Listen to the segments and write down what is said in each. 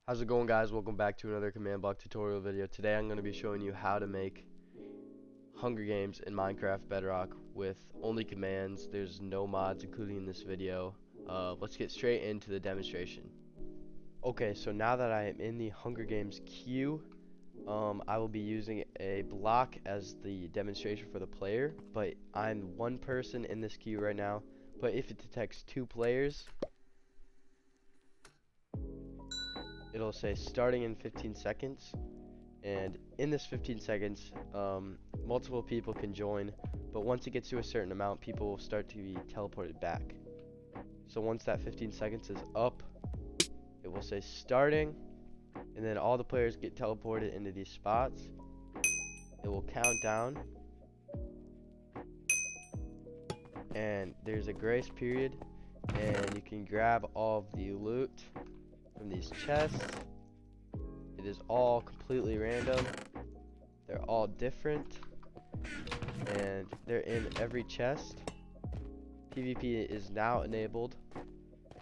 How's it going, guys? Welcome back to another command block tutorial video. Today I'm going to be showing you how to make Hunger Games in Minecraft Bedrock with only commands. There's no mods included in this video. Let's get straight into the demonstration. Okay, so now that I am in the Hunger Games queue, I will be using a block as the demonstration for the player, but I'm one person in this queue right now. But if it detects two players, it'll say starting in 15 seconds, and in this 15 seconds multiple people can join, but once it gets to a certain amount, people will start to be teleported back. So once that 15 seconds is up, it will say starting, and then all the players get teleported into these spots. It will count down, and there's a grace period, and you can grab all of the loot from these chests. It is all completely random. They're all different, and they're in every chest. PvP is now enabled,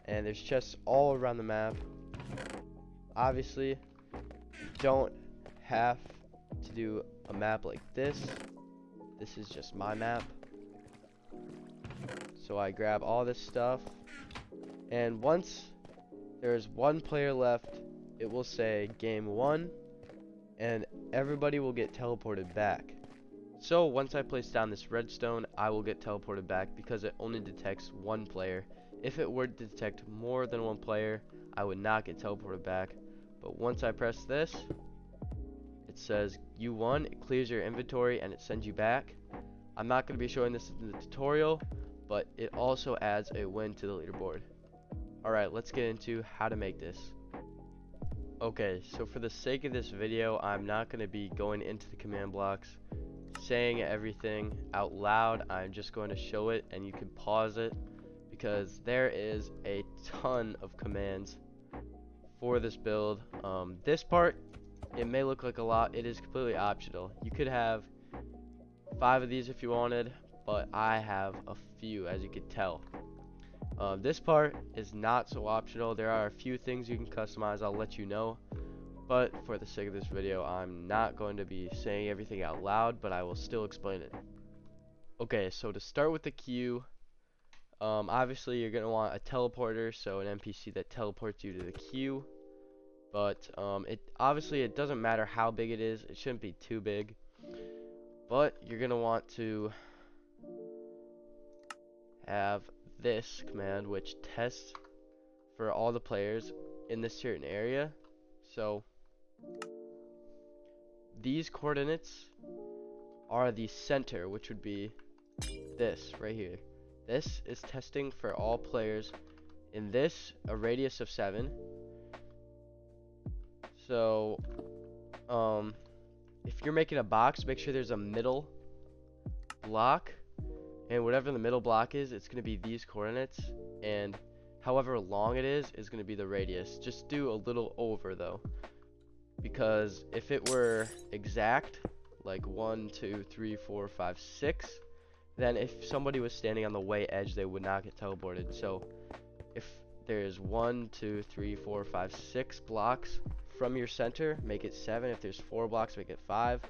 and there's chests all around the map. Obviously, you don't have to do a map like this. This is just my map. So I grab all this stuff, and once there's one player left, it will say game 1, and everybody will get teleported back. So once I place down this redstone, I will get teleported back because it only detects one player. If it were to detect more than one player, I would not get teleported back. But once I press this, it says you won, it clears your inventory, and it sends you back. I'm not going to be showing this in the tutorial, but it also adds a win to the leaderboard. Alright, let's get into how to make this. Okay, so for the sake of this video, I'm not going to be going into the command blocks, saying everything out loud. I'm just going to show it, and you can pause it because there is a ton of commands for this build. This part, it may look like a lot. It is completely optional. You could have 5 of these if you wanted, but I have a few, as you could tell. This part is not so optional. There are a few things you can customize, I'll let you know, but for the sake of this video, I'm not going to be saying everything out loud, but I will still explain it. Okay, so to start with the queue, obviously you're going to want a teleporter, so an NPC that teleports you to the queue. But it doesn't matter how big it is. It shouldn't be too big, but you're going to want to have this command, which tests for all the players in this certain area. So these coordinates are the center, which would be this right here. This is testing for all players in this, a radius of 7. So if you're making a box, make sure there's a middle block, and whatever the middle block is, it's going to be these coordinates, and however long it is going to be the radius. Just do a little over though, because if it were exact, like 1 2 3 4 5 6, then if somebody was standing on the way edge, they would not get teleported. So if there's 1 2 3 4 5 6 blocks from your center, make it 7. If there's 4 blocks, make it 5.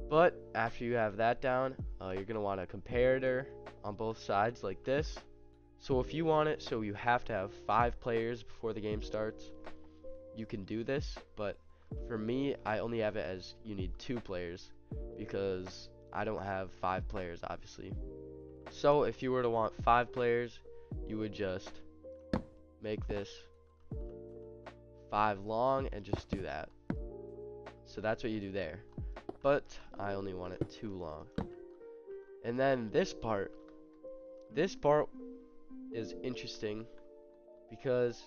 But after you have that down, you're going to want a comparator on both sides like this. So if you want it so you have to have 5 players before the game starts, you can do this. But for me, I only have it as you need 2 players because I don't have 5 players, obviously. So if you were to want 5 players, you would just make this 5 long and just do that. So that's what you do there. But I only want it 2 long. And then this part is interesting because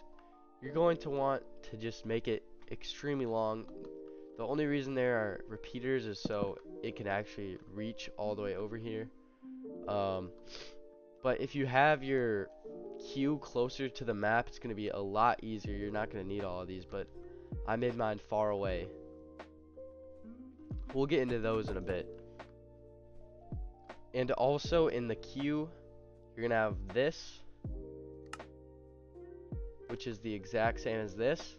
you're going to want to just make it extremely long. The only reason there are repeaters is so it can actually reach all the way over here. But if you have your queue closer to the map, it's going to be a lot easier. You're not going to need all of these, but I made mine far away. We'll get into those in a bit. And also in the queue, you're going to have this, which is the exact same as this,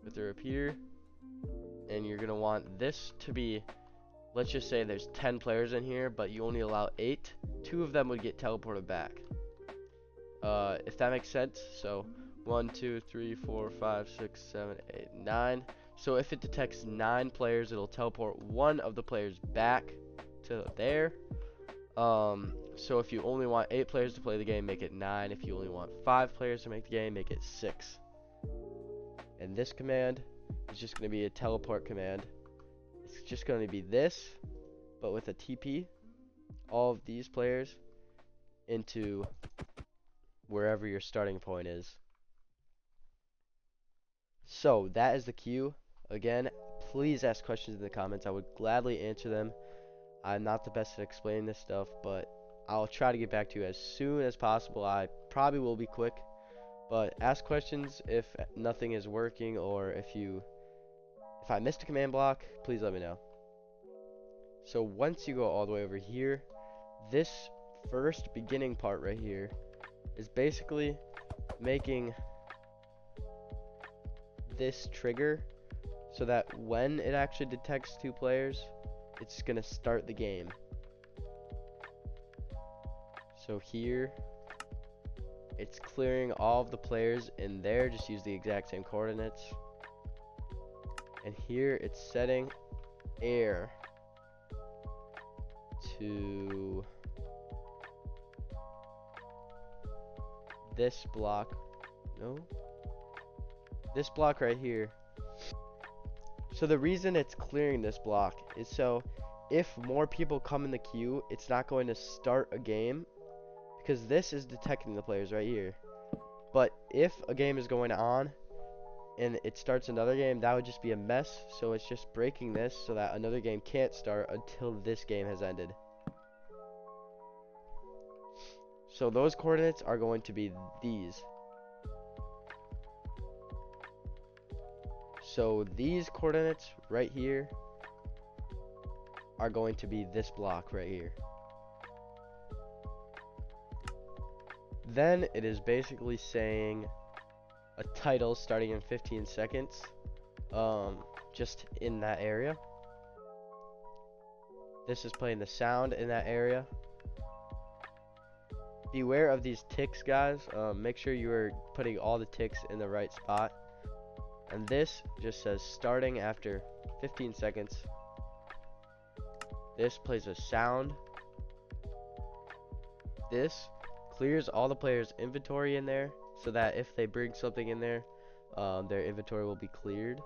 with a repeater, and you're gonna want this to be, let's just say there's 10 players in here, but you only allow 8. 2 of them would get teleported back. If that makes sense. So 1, 2, 3, 4, 5, 6, 7, 8, 9. So if it detects 9 players, it'll teleport 1 of the players back to there. So if you only want 8 players to play the game, make it 9. If you only want 5 players to make the game, make it 6. And this command is just going to be a teleport command. It's just going to be this, but with a TP, all of these players into wherever your starting point is. So that is the queue. Again, please ask questions in the comments. I would gladly answer them. I'm not the best at explaining this stuff, but I'll try to get back to you as soon as possible. I probably will be quick, but ask questions if nothing is working, or if I missed a command block, please let me know. So once you go all the way over here, this first beginning part right here is basically making this trigger so that when it actually detects 2 players, it's gonna start the game. So here, it's clearing all of the players in there, just use the exact same coordinates. And here, it's setting air to this block. No? This block right here. So the reason it's clearing this block is so if more people come in the queue, it's not going to start a game, because this is detecting the players right here. But if a game is going on and it starts another game, that would just be a mess. So it's just breaking this so that another game can't start until this game has ended. So those coordinates are going to be these. So these coordinates right here are going to be this block right here. Then it is basically saying a title starting in 15 seconds, just in that area. This is playing the sound in that area. Beware of these ticks, guys. Make sure you are putting all the ticks in the right spot. And this just says starting after 15 seconds. This plays a sound. This clears all the players' inventory in there, so that if they bring something in there, their inventory will be cleared.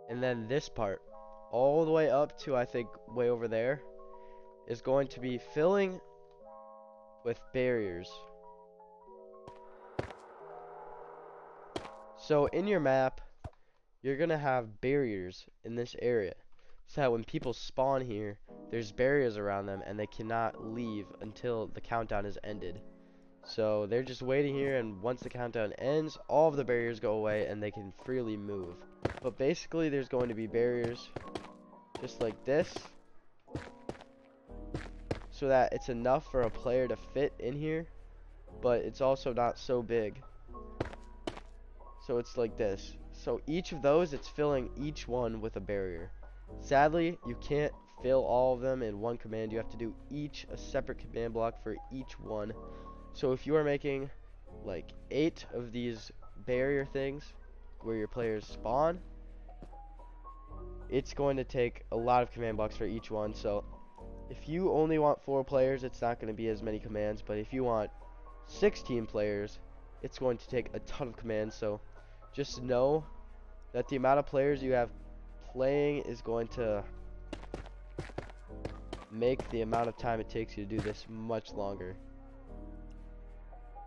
And then this part, all the way up to, I think, way over there, is going to be filling with barriers. So in your map, you're gonna have barriers in this area, so that when people spawn here, there's barriers around them and they cannot leave until the countdown is ended. So they're just waiting here, and once the countdown ends, all of the barriers go away and they can freely move. But basically there's going to be barriers just like this, so that it's enough for a player to fit in here, but it's also not so big. So it's like this. So each of those, it's filling each one with a barrier. Sadly, you can't fill all of them in one command. You have to do each a separate command block for each one. So if you are making like 8 of these barrier things where your players spawn, it's going to take a lot of command blocks for each one. So if you only want 4 players, it's not going to be as many commands. But if you want 16 players, it's going to take a ton of commands. So just know that the amount of players you have playing is going to make the amount of time it takes you to do this much longer.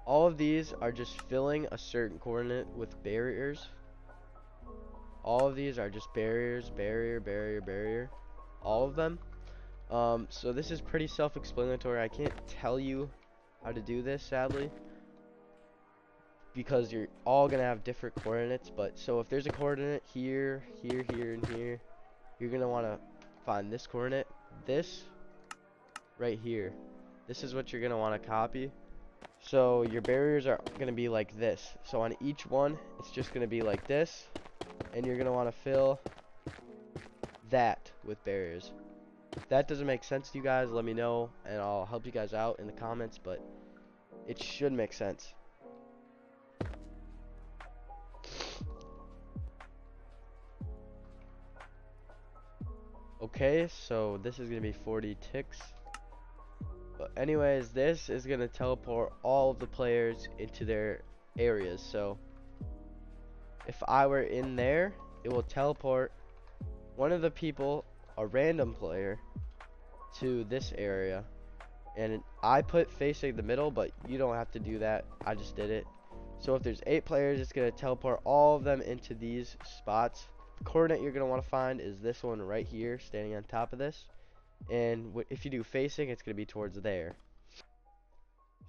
All of these are just filling a certain coordinate with barriers. All of these are just barriers, barrier, barrier, barrier. All of them. So this is pretty self-explanatory. I can't tell you how to do this, sadly, because you're all gonna have different coordinates. But so if there's a coordinate here, here, here, and here, you're gonna want to find this coordinate, this right here. This is what you're gonna want to copy. So your barriers are going to be like this. So on each one, it's just going to be like this. And you're going to want to fill that with barriers. If that doesn't make sense to you guys, let me know and I'll help you guys out in the comments, but it should make sense. Okay, so this is going to be 40 ticks. But anyways, this is going to teleport all of the players into their areas. So if I were in there, it will teleport one of the people, a random player, to this area. And I put facing the middle, but you don't have to do that. I just did it. So if there's 8 players, it's going to teleport all of them into these spots. The coordinate you're going to want to find is this one right here, standing on top of this. And if you do facing, it's going to be towards there.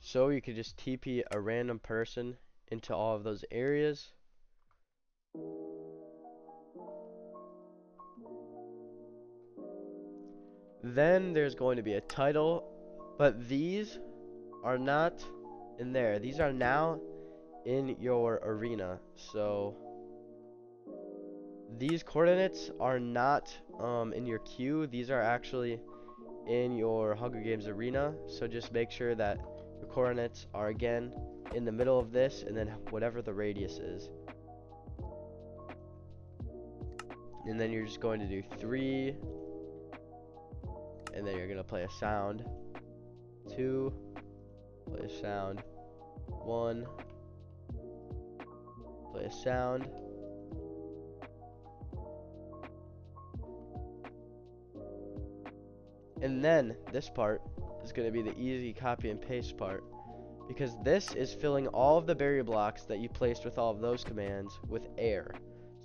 So you could just TP a random person into all of those areas. Then there's going to be a title, but these are not in there. These are now in your arena. So these coordinates are not in your queue. These are actually in your Hunger Games arena. So just make sure that your coordinates are again in the middle of this and then whatever the radius is. And then you're just going to do 3, and then you're going to play a sound, 2, play a sound, 1, play a sound, and then this part is going to be the easy copy and paste part, because this is filling all of the barrier blocks that you placed with all of those commands with air.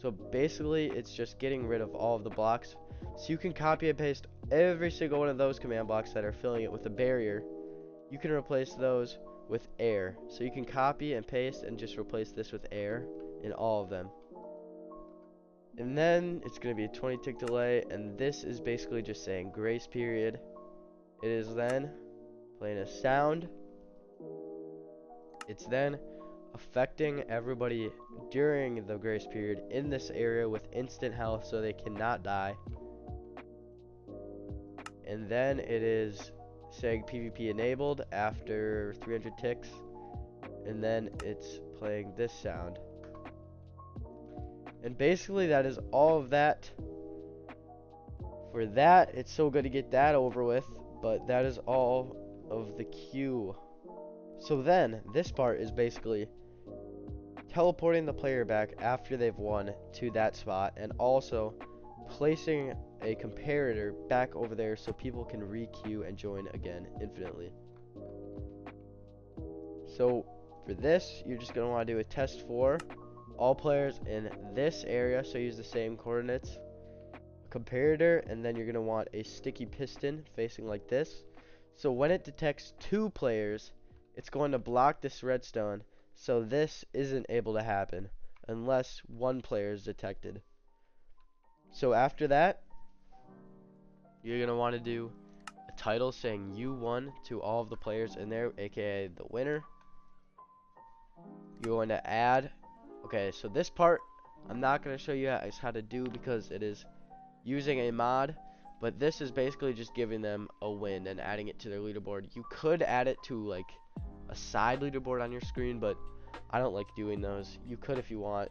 So basically it's just getting rid of all of the blocks, so you can copy and paste every single one of those command blocks that are filling it with a barrier. You can replace those with air. So you can copy and paste and just replace this with air in all of them. And then it's going to be a 20 tick delay, and this is basically just saying grace period. It is then playing a sound. It's then affecting everybody during the grace period in this area with instant health so they cannot die. And then it is saying PvP enabled after 300 ticks, and then it's playing this sound. And basically that is all of that. For that, it's so good to get that over with, but that is all of the queue. So then this part is basically teleporting the player back after they've won to that spot, and also placing a comparator back over there so people can re-queue and join again infinitely. So for this, you're just going to want to do a test for all players in this area, so use the same coordinates, a comparator, and then you're going to want a sticky piston facing like this. So when it detects 2 players, it's going to block this redstone, so this isn't able to happen unless 1 player is detected. So after that, you're going to want to do a title saying you won to all of the players in there, aka the winner. You're going to add, okay, so this part I'm not going to show you guys how to do because it is using a mod, but this is basically just giving them a win and adding it to their leaderboard. You could add it to like a side leaderboard on your screen, but I don't like doing those. You could if you want.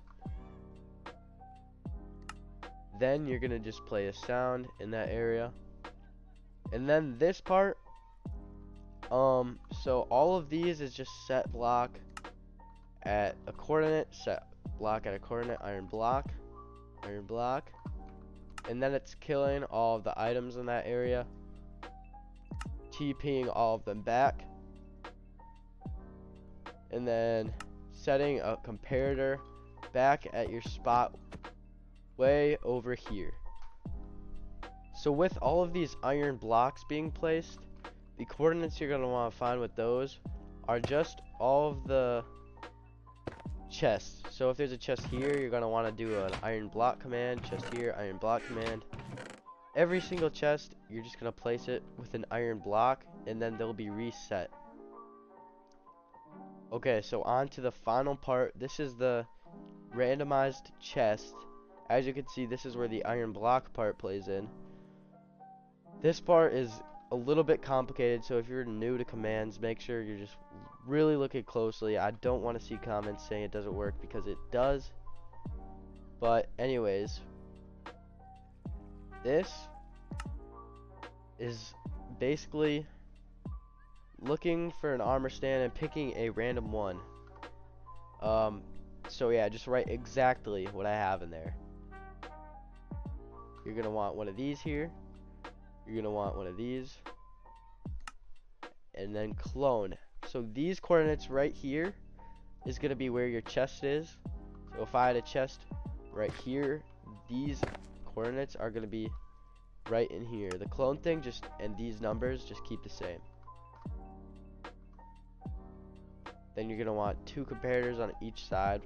Then you're going to just play a sound in that area. And then this part, so all of these is just set block at a coordinate, set block at a coordinate, iron block, and then it's killing all of the items in that area, TPing all of them back, and then setting a comparator back at your spot way over here. So with all of these iron blocks being placed, the coordinates you're going to want to find with those are just all of the chests. So if there's a chest here, you're going to want to do an iron block command, chest here, iron block command. Every single chest, you're just going to place it with an iron block, and then they'll be reset. Okay, so on to the final part. This is the randomized chest. As you can see, this is where the iron block part plays in. This part is a little bit complicated, so if you're new to commands, make sure you're just really looking closely. I don't want to see comments saying it doesn't work, because it does. But anyways, this is basically looking for an armor stand and picking a random one. So yeah, just write exactly what I have in there. You're gonna want one of these here. You're gonna want one of these, and then clone. So these coordinates right here is gonna be where your chest is. So if I had a chest right here, these coordinates are gonna be right in here. The clone thing and these numbers just keep the same. Then you're gonna want 2 comparators on each side.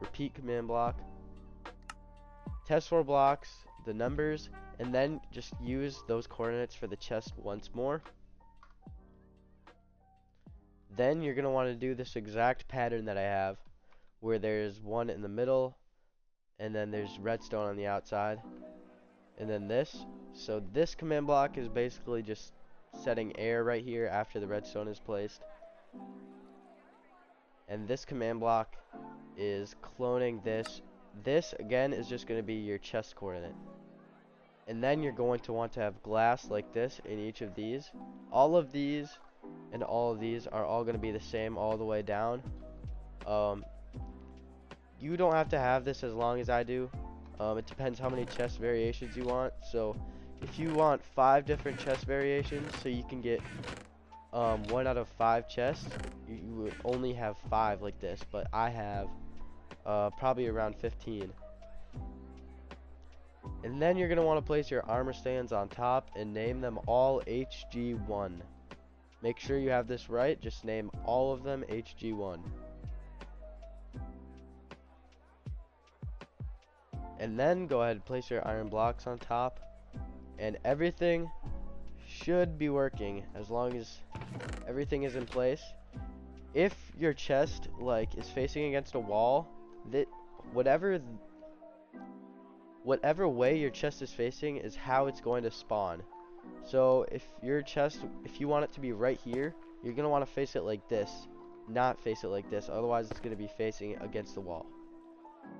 Repeat command block. Test for blocks, the numbers, and then just use those coordinates for the chest once more. Then you're gonna want to do this exact pattern that I have, where there's one in the middle, and then there's redstone on the outside, and then this. So this command block is basically just setting air right here after the redstone is placed. And this command block is cloning this. This again is just going to be your chest coordinate. And then you're going to want to have glass like this in each of these. All of these and all of these are all going to be the same all the way down. You don't have to have this as long as I do. It depends how many chest variations you want. So if you want 5 different chest variations, so you can get 1 out of 5 chests, you would only have 5 like this, but I have probably around 15. And then you're going to want to place your armor stands on top and name them all HG1. Make sure you have this right. Just name all of them HG1. And then go ahead and place your iron blocks on top, and everything should be working as long as everything is in place. If your chest is facing against a wall, that whatever way your chest is facing is how it's going to spawn. So if you want it to be right here, you're going to want to face it like this, not face it like this, otherwise it's going to be facing against the wall.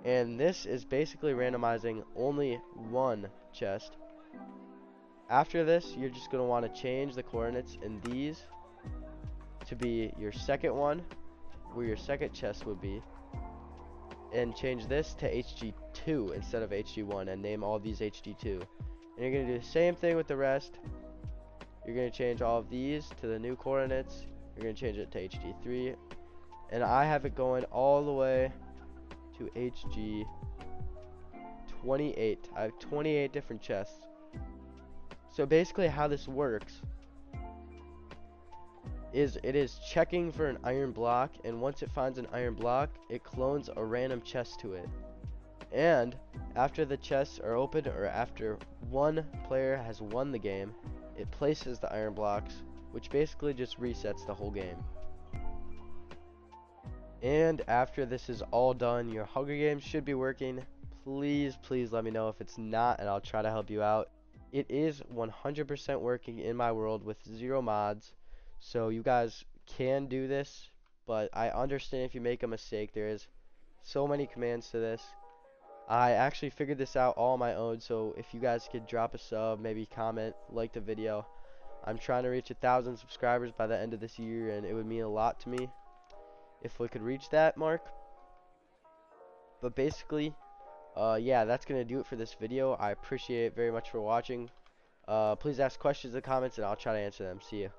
And this is basically randomizing only one chest. After this, you're just going to want to change the coordinates in these to be your second one, where your second chest would be, and change this to HG2 instead of HG1, and name all these HG2. And you're going to do the same thing with the rest. You're going to change all of these to the new coordinates. You're going to change it to HG3, and I have it going all the way to HG28. I have 28 different chests. So basically how this works is it is checking for an iron block, and once it finds an iron block, it clones a random chest to it. And after the chests are opened, or after one player has won the game, it places the iron blocks, which basically just resets the whole game. And after this is all done, your Hunger Games should be working. Please let me know if it's not, and I'll try to help you out. It is 100% working in my world with 0 mods, so you guys can do this, but I understand if you make a mistake. There is so many commands to this. I actually figured this out all on my own, so if you guys could drop a sub, maybe comment, like the video. I'm trying to reach 1,000 subscribers by the end of this year, and it would mean a lot to me if we could reach that mark. But basically, yeah, that's gonna do it for this video. I appreciate it very much for watching. Please ask questions in the comments, and I'll try to answer them. See you.